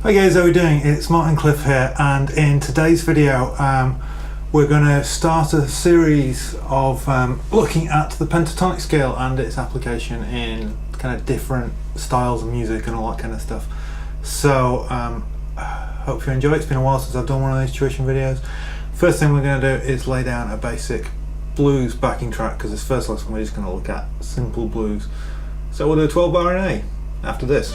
Hi guys, how are we doing? It's Martin Cliffe here, and in today's video we're going to start a series of looking at the pentatonic scale and its application in kind of different styles of music and all that kind of stuff. So hope you enjoy it. It's been a while since I've done one of these tuition videos. First thing we're going to do is lay down a basic blues backing track, because this first lesson we're just going to look at simple blues. So we'll do a 12 bar in A after this.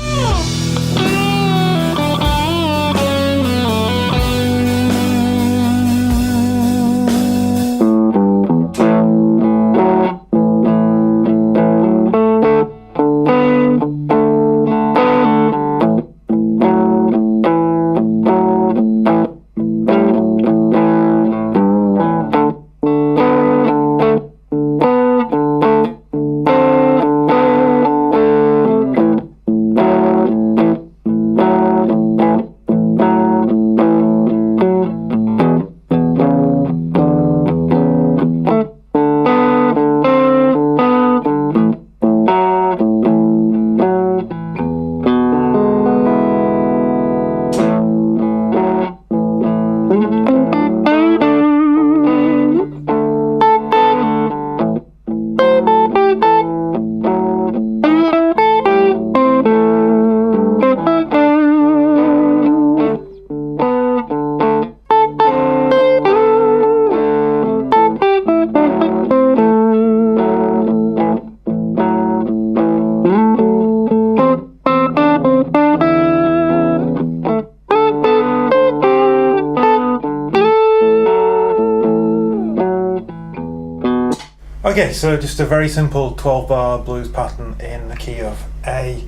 Okay, so just a very simple 12 bar blues pattern in the key of A,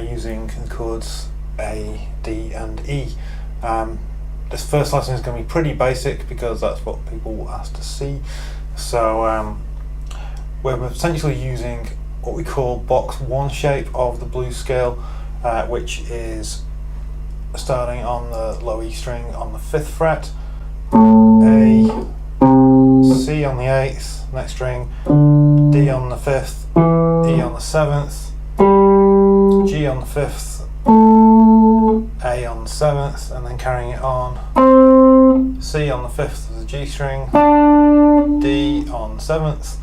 using the chords A, D and E. This first lesson is going to be pretty basic because that's what people ask to see. So we're essentially using what we call box 1 shape of the blues scale, which is starting on the low E string on the 5th fret, A, C on the 8th, next string, D on the 5th, E on the 7th, G on the 5th, A on the 7th, and then carrying it on, C on the 5th of the G string, D on the 7th,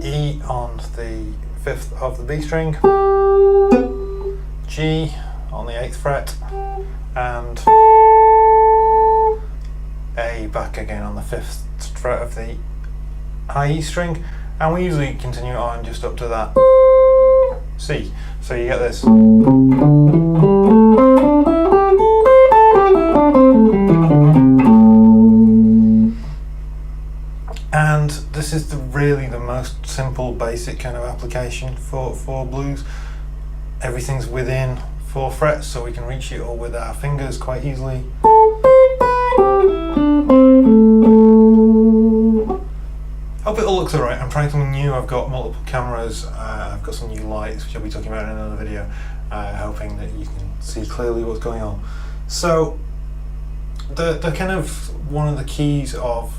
E on the 5th of the B string, G on the 8th fret, and A back again on the 5th fret of the high E string, and we usually continue on just up to that C. So you get this. And this is really the most simple, basic kind of application for blues. Everything's within 4 frets, so we can reach it all with our fingers quite easily. Hope it all looks alright. I'm trying something new. I've got multiple cameras, I've got some new lights which I'll be talking about in another video, hoping that you can see clearly what's going on. So the kind of one of the keys of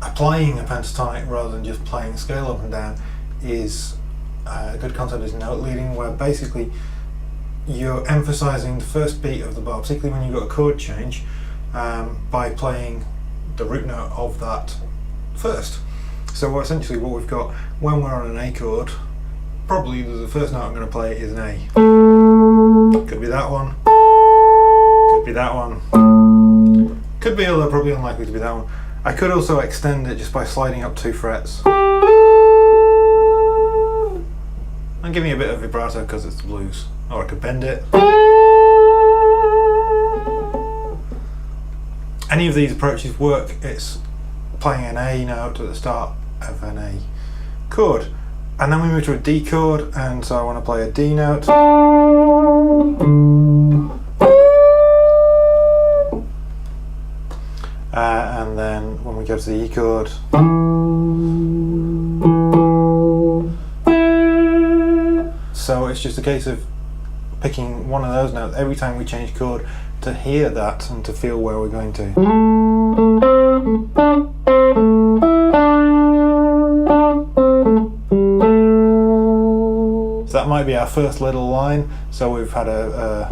applying a pentatonic rather than just playing the scale up and down is a good concept is note leading, where basically you're emphasizing the first beat of the bar, particularly when you've got a chord change, by playing the root note of that first. So essentially what we've got when we're on an A chord, probably the first note I'm going to play is an A. Could be that one, could be that one, could be, although probably unlikely to be that one. I could also extend it just by sliding up 2 frets and giving a bit of vibrato because it's the blues, or I could bend it. Any of these approaches work. It's playing an A note at the start of an A chord, and then we move to a D chord, and so I want to play a D note, and then when we go to the E chord, so it's just a case of picking one of those notes every time we change chord to hear that and to feel where we're going to. that might be our first little line. So we've had a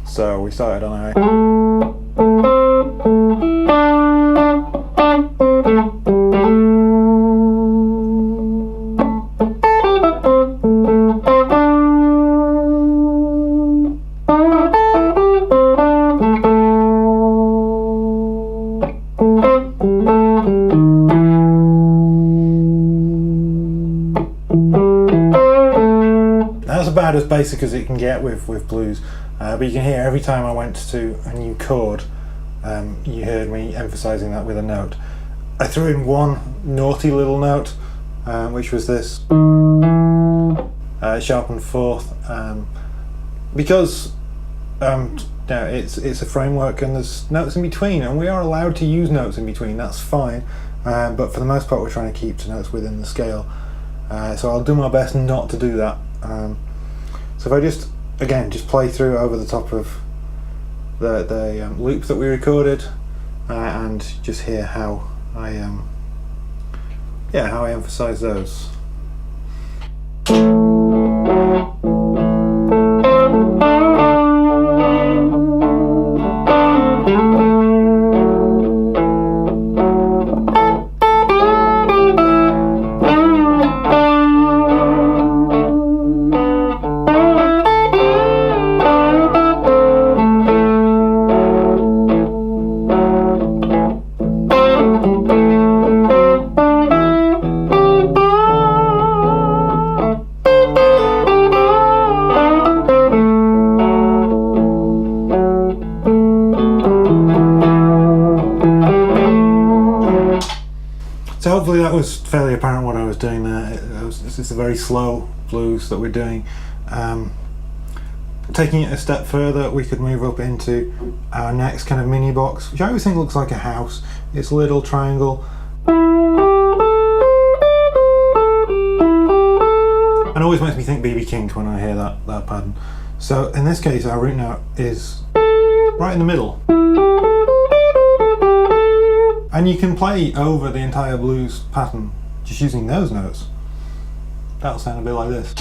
so we started on a about as basic as it can get with blues, but you can hear every time I went to a new chord, you heard me emphasizing that with a note. I threw in one naughty little note, which was this sharpened fourth, because it's a framework and there's notes in between, and we are allowed to use notes in between, that's fine, but for the most part we're trying to keep the notes within the scale, so I'll do my best not to do that. So if I just play through over the top of the loops that we recorded, and just hear how I emphasize those. So hopefully that was fairly apparent what I was doing there. It's a very slow blues that we're doing. Taking it a step further, we could move up into our next kind of mini box, which I always think looks like a house. It's a little triangle. And always makes me think B.B. King when I hear that pattern. So in this case, our root note is right in the middle. And you can play over the entire blues pattern just using those notes. That'll sound a bit like this.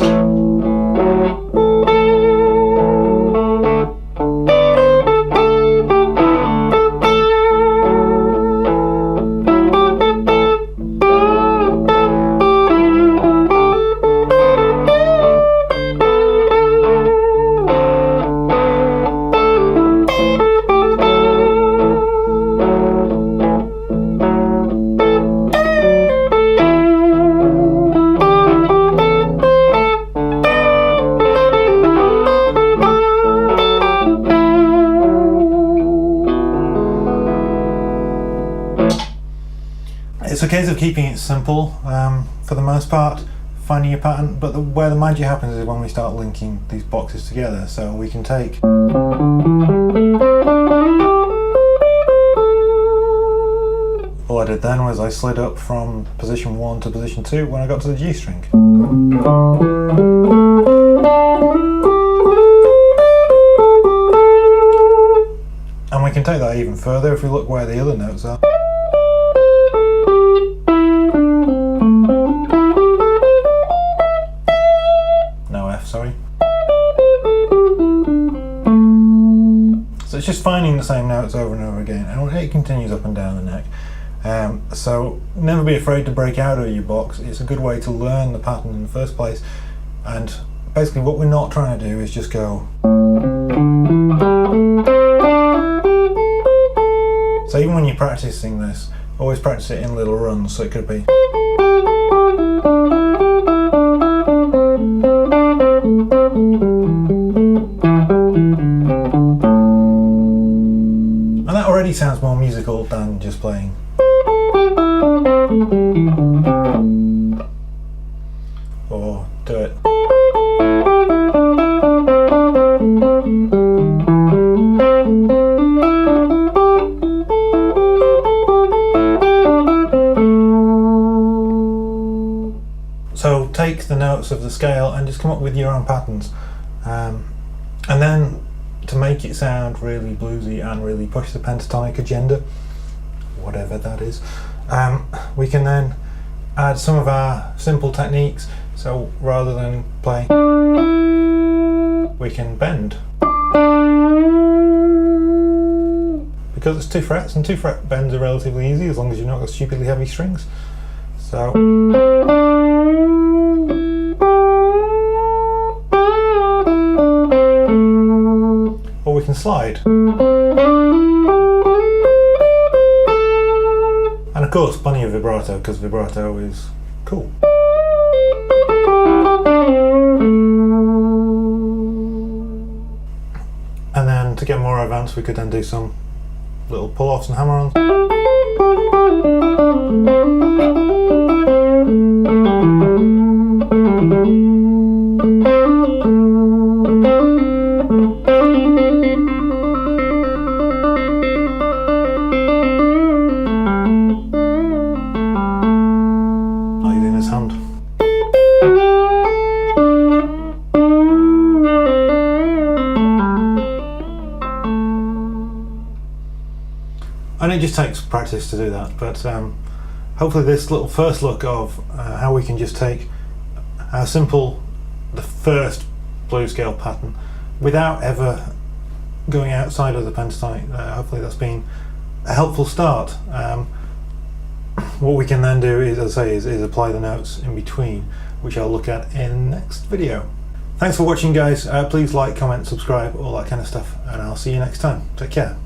It's a case of keeping it simple for the most part, finding a pattern, but where the magic happens is when we start linking these boxes together. So we can take all I did then was I slid up from position 1 to position 2 when I got to the G string. And we can take that even further if we look where the other notes are. No F, sorry. So it's just finding the same notes over and over again, and it continues up and down the neck. So never be afraid to break out of your box. It's a good way to learn the pattern in the first place, and basically what we're not trying to do is just go. So even when you're practicing this, always practice it in little runs, so it could be. And that already sounds more musical than just playing. Or do it. So take the notes of the scale and just come up with your own patterns. And then to make it sound really bluesy and really push the pentatonic agenda, whatever that is, we can then add some of our simple techniques. So rather than play, we can bend. Because it's 2 frets, and 2 fret bends are relatively easy as long as you've not got stupidly heavy strings. So, or we can slide. And of course, plenty of vibrato, because vibrato is cool. And then to get more advanced, we could then do some little pull-offs and hammer-ons. Not using this hand. And it just takes practice to do that, but hopefully this little first look of how we can just take how simple the first blues scale pattern without ever going outside of the pentatonic, hopefully that's been a helpful start. What we can then do is, as I say, is apply the notes in between, which I'll look at in the next video. Thanks for watching, guys. Please like, comment, subscribe, all that kind of stuff, and I'll see you next time. Take care.